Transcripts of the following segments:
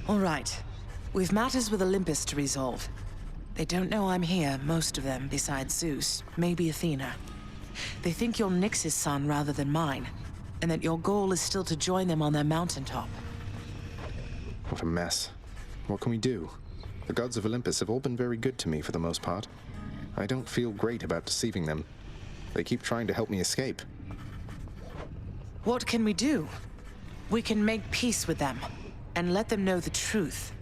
All right. We've matters with Olympus to resolve. They don't know I'm here, most of them, besides Zeus, maybe Athena. They think you're Nyx's son rather than mine, and that your goal is still to join them on their mountaintop. What a mess. What can we do? The gods of Olympus have all been very good to me for the most part. I don't feel great about deceiving them. They keep trying to help me escape. What can we do? We can make peace with them, and let them know the truth.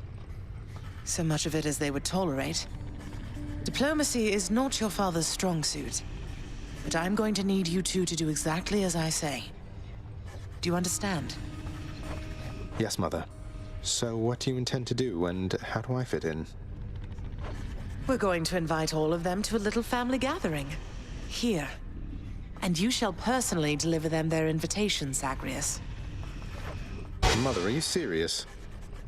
So much of it as they would tolerate. Diplomacy is not your father's strong suit, but I'm going to need you two to do exactly as I say. Do you understand? Yes, Mother. So what do you intend to do, and how do I fit in? We're going to invite all of them to a little family gathering. Here. And you shall personally deliver them their invitation, Zagreus. Mother, are you serious?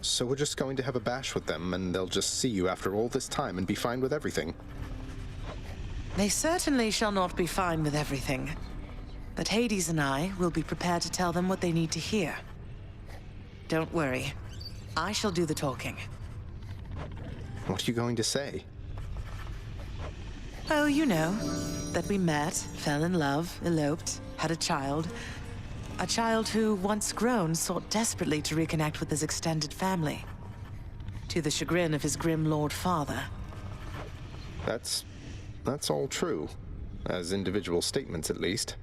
So we're just going to have a bash with them, and they'll just see you after all this time and be fine with everything? They certainly shall not be fine with everything. But Hades and I will be prepared to tell them what they need to hear. Don't worry. I shall do the talking. What are you going to say? Oh, you know. That we met, fell in love, eloped, had a child. A child who, once grown, sought desperately to reconnect with his extended family. To the chagrin of his grim lord father. That's all true. As individual statements, at least.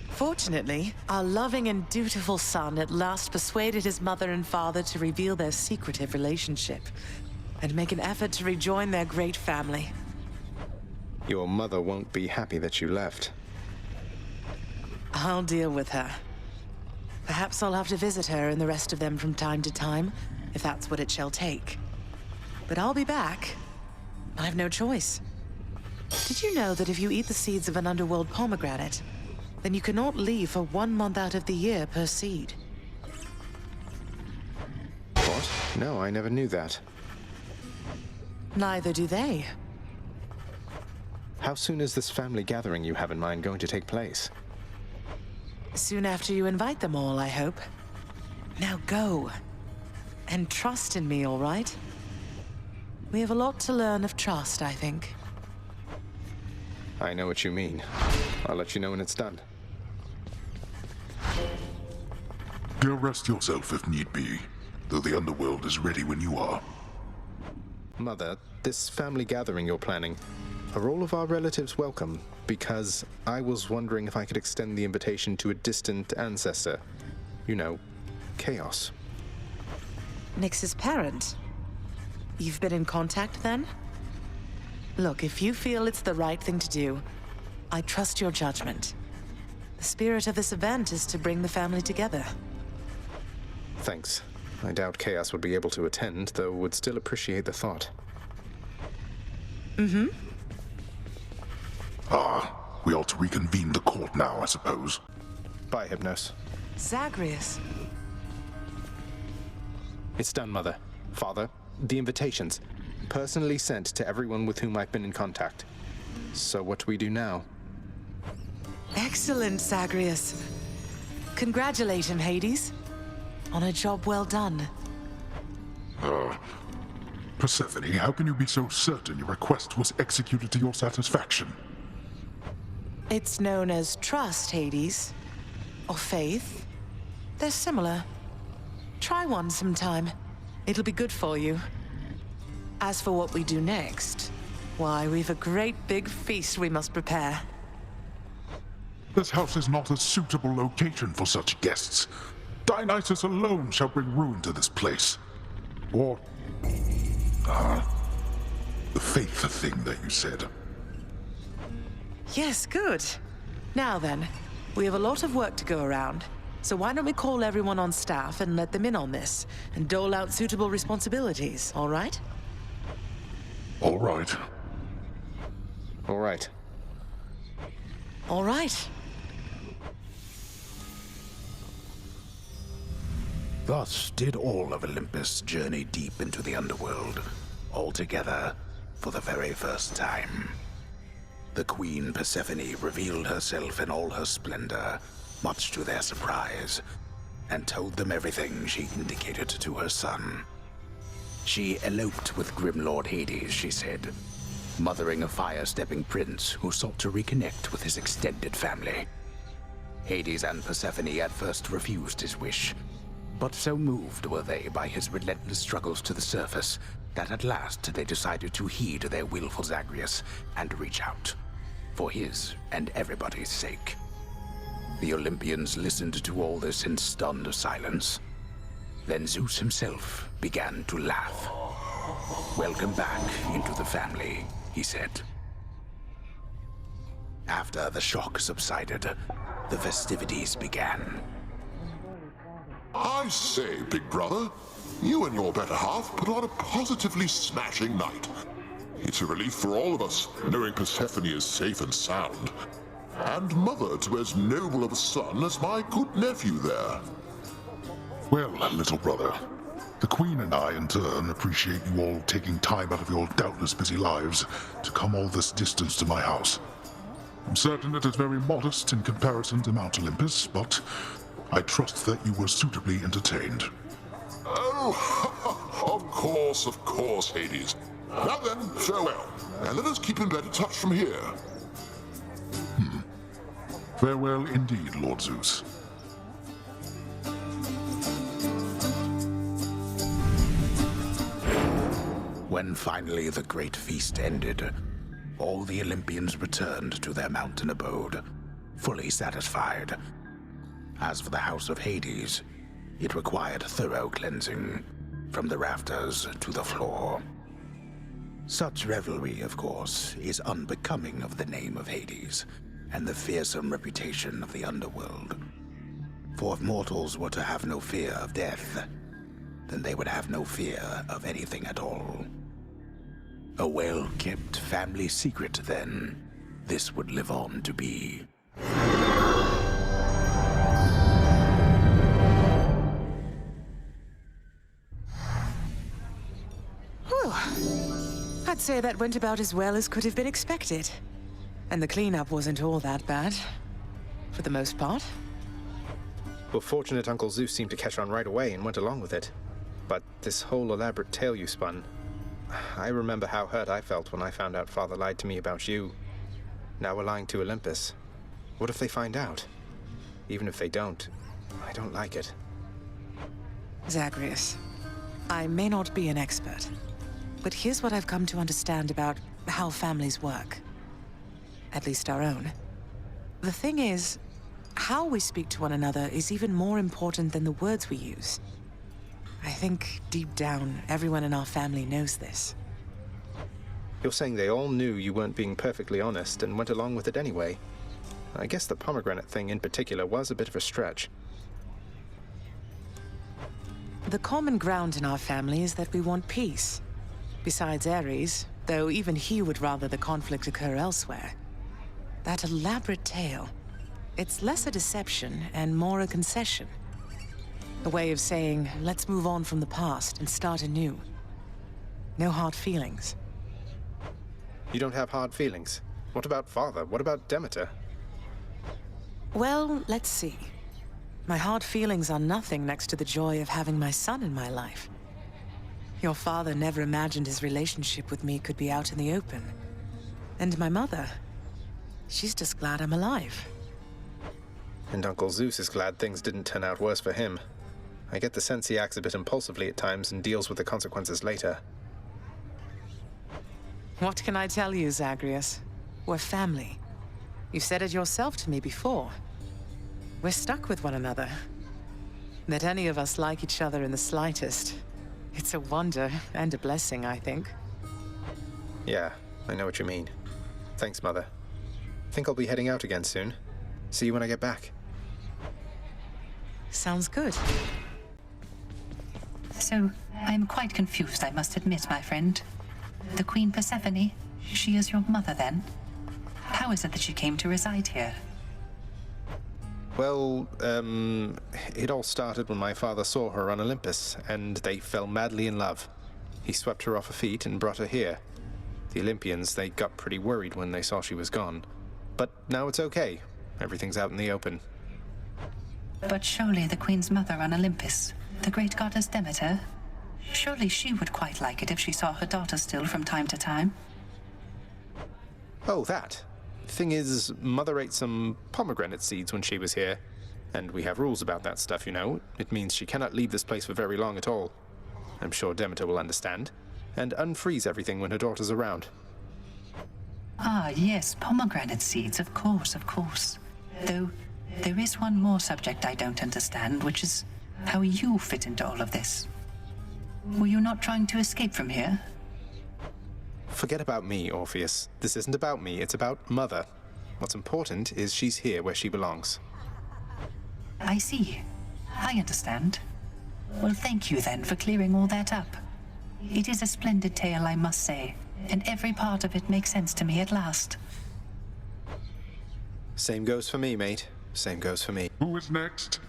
Fortunately, our loving and dutiful son at last persuaded his mother and father to reveal their secretive relationship, and make an effort to rejoin their great family. Your mother won't be happy that you left. I'll deal with her. Perhaps I'll have to visit her and the rest of them from time to time, if that's what it shall take. But I'll be back. I have no choice. Did you know that if you eat the seeds of an underworld pomegranate, then you cannot leave for 1 month out of the year per seed? What? No, I never knew that. Neither do they. How soon is this family gathering you have in mind going to take place? Soon after you invite them all, I hope. Now go. And trust in me, all right? We have a lot to learn of trust, I think. I know what you mean. I'll let you know when it's done. Go rest yourself if need be, though the underworld is ready when you are. Mother, this family gathering you're planning, are all of our relatives welcome? Because I was wondering if I could extend the invitation to a distant ancestor. You know, Chaos. Nyx's parent? You've been in contact then? Look, if you feel it's the right thing to do, I trust your judgment. The spirit of this event is to bring the family together. Thanks. I doubt Chaos would be able to attend, though would still appreciate the thought. Mm-hmm. We ought to reconvene the court now, I suppose. Bye, Hypnos. Zagreus. It's done, Mother. Father, the invitations. Personally sent to everyone with whom I've been in contact. So what do we do now? Excellent, Zagreus. Congratulations, Hades. On a job well done. Persephone, how can you be so certain your request was executed to your satisfaction? It's known as trust, Hades. Or faith. They're similar. Try one sometime. It'll be good for you. As for what we do next, why, we've a great big feast we must prepare. This house is not a suitable location for such guests. Dionysus alone shall bring ruin to this place. Or... the faith thing that you said. Yes, good. Now then, we have a lot of work to go around. So why don't we call everyone on staff and let them in on this, and dole out suitable responsibilities, all right? All right. All right. All right. Thus did all of Olympus journey deep into the underworld, all together for the very first time. The Queen Persephone revealed herself in all her splendor, much to their surprise, and told them everything she indicated to her son. She eloped with Grim Lord Hades, she said, mothering a fire-stepping prince who sought to reconnect with his extended family. Hades and Persephone at first refused his wish, but so moved were they by his relentless struggles to the surface that at last they decided to heed their willful Zagreus and reach out, for his and everybody's sake. The Olympians listened to all this in stunned silence. Then Zeus himself began to laugh. "Welcome back into the family," he said. After the shock subsided, the festivities began. I say, big brother, you and your better half put on a positively smashing night. It's a relief for all of us, knowing Persephone is safe and sound. And mother to as noble of a son as my good nephew there. Well, little brother, the Queen and I, in turn, appreciate you all taking time out of your doubtless busy lives to come all this distance to my house. I'm certain it is very modest in comparison to Mount Olympus, but I trust that you were suitably entertained. Oh, of course, Hades. Now then, farewell, and let us keep in better touch from here. Farewell indeed, Lord Zeus. When finally the great feast ended, all the Olympians returned to their mountain abode, fully satisfied. As for the house of Hades, it required thorough cleansing, from the rafters to the floor. Such revelry, of course, is unbecoming of the name of Hades, and the fearsome reputation of the underworld. For if mortals were to have no fear of death, then they would have no fear of anything at all. A well-kept family secret, then, this would live on to be. Whew. I'd say that went about as well as could have been expected. And the cleanup wasn't all that bad. For the most part. Well, fortunate Uncle Zeus seemed to catch on right away and went along with it. But this whole elaborate tale you spun... I remember how hurt I felt when I found out Father lied to me about you. Now we're lying to Olympus. What if they find out? Even if they don't, I don't like it. Zagreus, I may not be an expert, but here's what I've come to understand about how families work. At least our own. The thing is, how we speak to one another is even more important than the words we use. I think, deep down, everyone in our family knows this. You're saying they all knew you weren't being perfectly honest and went along with it anyway. I guess the pomegranate thing in particular was a bit of a stretch. The common ground in our family is that we want peace. Besides Ares, though even he would rather the conflict occur elsewhere. That elaborate tale, it's less a deception and more a concession. A way of saying, let's move on from the past and start anew. No hard feelings. You don't have hard feelings? What about Father? What about Demeter? Well, let's see. My hard feelings are nothing next to the joy of having my son in my life. Your father never imagined his relationship with me could be out in the open. And my mother, she's just glad I'm alive. And Uncle Zeus is glad things didn't turn out worse for him. I get the sense he acts a bit impulsively at times and deals with the consequences later. What can I tell you, Zagreus? We're family. You've said it yourself to me before. We're stuck with one another. That any of us like each other in the slightest, it's a wonder and a blessing, I think. Yeah, I know what you mean. Thanks, Mother. Think I'll be heading out again soon. See you when I get back. Sounds good. So, I'm quite confused, I must admit, my friend. The Queen Persephone, she is your mother, then? How is it that she came to reside here? Well, it all started when my father saw her on Olympus, and they fell madly in love. He swept her off her feet and brought her here. The Olympians, they got pretty worried when they saw she was gone. But now it's okay. Everything's out in the open. But surely the Queen's mother on Olympus, the great goddess Demeter, surely she would quite like it if she saw her daughter still from time to time. Oh, that. Thing is, Mother ate some pomegranate seeds when she was here. And we have rules about that stuff, you know. It means she cannot leave this place for very long at all. I'm sure Demeter will understand. And unfreeze everything when her daughter's around. Ah, yes, pomegranate seeds, of course, of course. Though, there is one more subject I don't understand, which is how you fit into all of this. Were you not trying to escape from here? Forget about me, Orpheus. This isn't about me, it's about Mother. What's important is she's here where she belongs. I see. I understand. Well, thank you then for clearing all that up. It is a splendid tale, I must say, and every part of it makes sense to me at last. Same goes for me, mate. Same goes for me. Who is next?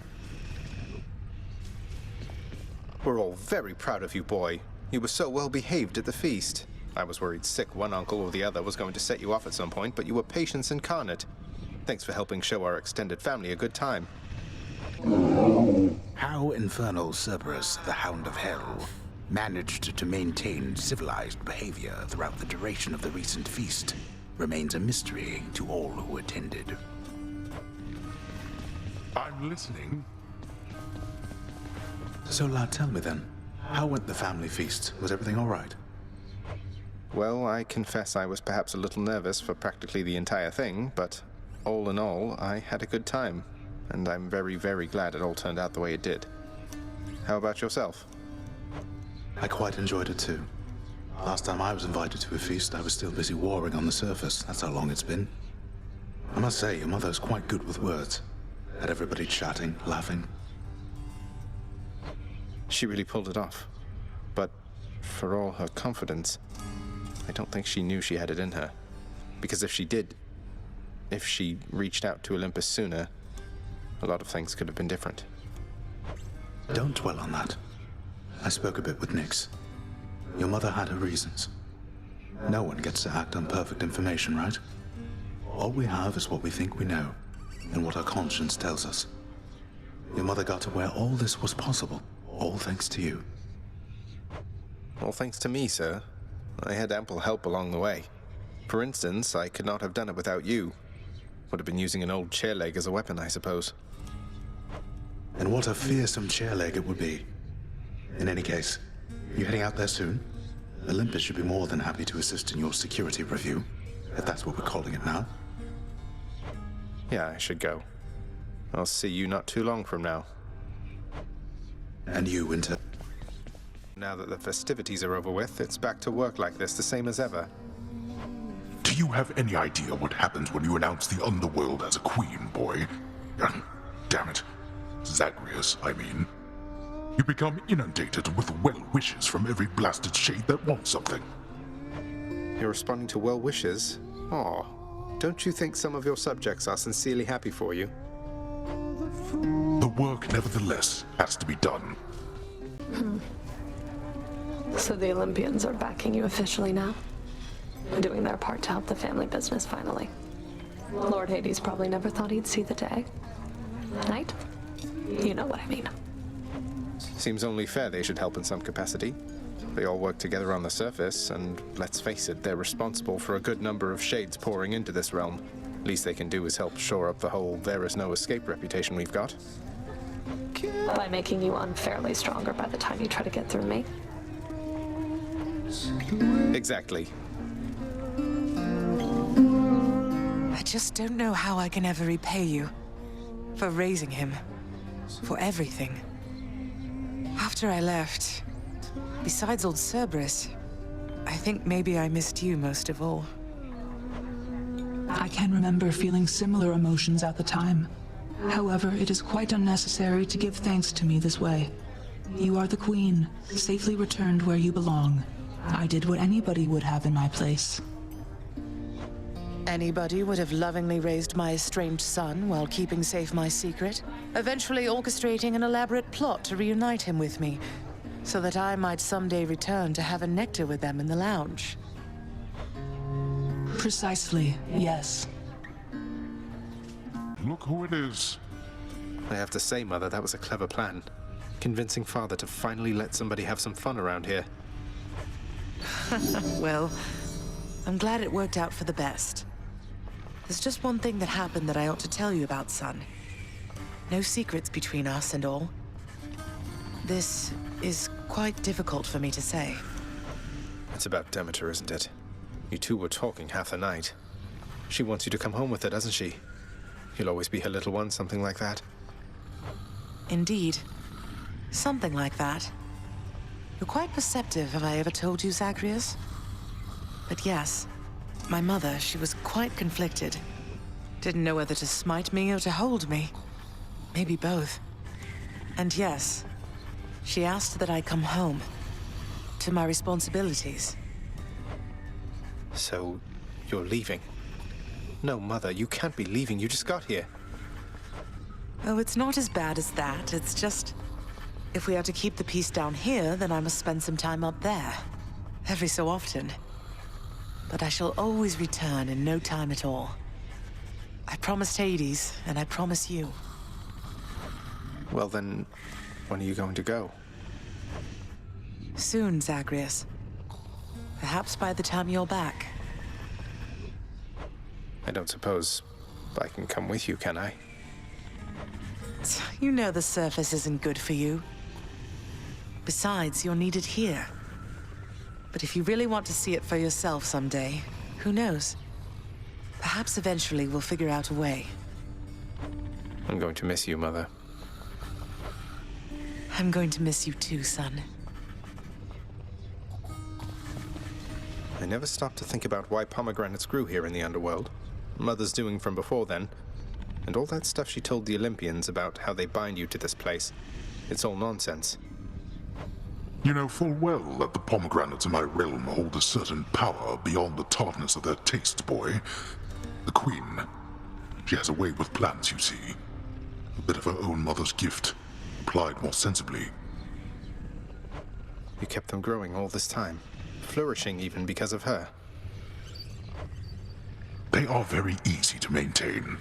We're all very proud of you, boy. You were so well behaved at the feast. I was worried sick one uncle or the other was going to set you off at some point, but you were patience incarnate. Thanks for helping show our extended family a good time. How infernal Cerberus, the Hound of Hell, managed to maintain civilized behavior throughout the duration of the recent feast remains a mystery to all who attended. I'm listening. So, lad, tell me then, how went the family feast? Was everything all right? Well, I confess I was perhaps a little nervous for practically the entire thing, but all in all, I had a good time, and I'm very, very glad it all turned out the way it did. How about yourself? I quite enjoyed it too. Last time I was invited to a feast, I was still busy warring on the surface. That's how long it's been. I must say, your mother's quite good with words. Had everybody chatting, laughing. She really pulled it off. But for all her confidence, I don't think she knew she had it in her. Because if she did, if she reached out to Olympus sooner, a lot of things could have been different. Don't dwell on that. I spoke a bit with Nyx. Your mother had her reasons. No one gets to act on perfect information, right? All we have is what we think we know, and what our conscience tells us. Your mother got to where all this was possible, all thanks to you. All thanks to me, sir. I had ample help along the way. For instance, I could not have done it without you. Would have been using an old chair leg as a weapon, I suppose. And what a fearsome chair leg it would be. In any case, you heading out there soon? Olympus should be more than happy to assist in your security review, if that's what we're calling it now. Yeah, I should go. I'll see you not too long from now. And you, Winter? Now that the festivities are over with, it's back to work like this, the same as ever. Do you have any idea what happens when you announce the underworld as a queen, boy? Damn it. Zagreus, I mean. You become inundated with well wishes from every blasted shade that wants something. You're responding to well wishes? Aw. Don't you think some of your subjects are sincerely happy for you? The work, nevertheless, has to be done. So the Olympians are backing you officially now? Doing their part to help the family business finally. Lord Hades probably never thought he'd see the day. Right? You know what I mean. Seems only fair they should help in some capacity. They all work together on the surface, and let's face it, they're responsible for a good number of shades pouring into this realm. Least they can do is help shore up the whole there is no escape reputation we've got. By making you unfairly stronger by the time you try to get through me. Exactly. I just don't know how I can ever repay you. For raising him. For everything. After I left, besides old Cerberus, I think maybe I missed you most of all. I can remember feeling similar emotions at the time. However, it is quite unnecessary to give thanks to me this way. You are the queen, safely returned where you belong. I did what anybody would have in my place. Anybody would have lovingly raised my estranged son while keeping safe my secret, eventually orchestrating an elaborate plot to reunite him with me, so that I might someday return to have a nectar with them in the lounge. Precisely, yes. Look who it is. I have to say, Mother, that was a clever plan. Convincing Father to finally let somebody have some fun around here. Well, I'm glad it worked out for the best. There's just one thing that happened that I ought to tell you about, son. No secrets between us and all. This is quite difficult for me to say. It's about Demeter, isn't it? You two were talking half the night. She wants you to come home with her, doesn't she? You'll always be her little one, something like that. Indeed. Something like that. You're quite perceptive, have I ever told you, Zagreus? But yes, my mother, she was quite conflicted. Didn't know whether to smite me or to hold me. Maybe both. And yes, she asked that I come home. To my responsibilities. So, you're leaving? No, Mother, you can't be leaving. You just got here. Oh, it's not as bad as that. It's just... if we are to keep the peace down here, then I must spend some time up there. Every so often. But I shall always return in no time at all. I promised Hades, and I promise you. Well then, when are you going to go? Soon, Zagreus. Perhaps by the time you're back. I don't suppose I can come with you, can I? You know the surface isn't good for you. Besides, you're needed here. But if you really want to see it for yourself someday, who knows? Perhaps eventually we'll figure out a way. I'm going to miss you, Mother. I'm going to miss you too, son. I never stopped to think about why pomegranates grew here in the underworld. Mother's doing from before then. And all that stuff she told the Olympians about how they bind you to this place. It's all nonsense. You know full well that the pomegranates in my realm hold a certain power beyond the tartness of their tastes, boy. The Queen, she has a way with plants, you see. A bit of her own mother's gift, applied more sensibly. You kept them growing all this time, flourishing even because of her. They are very easy to maintain.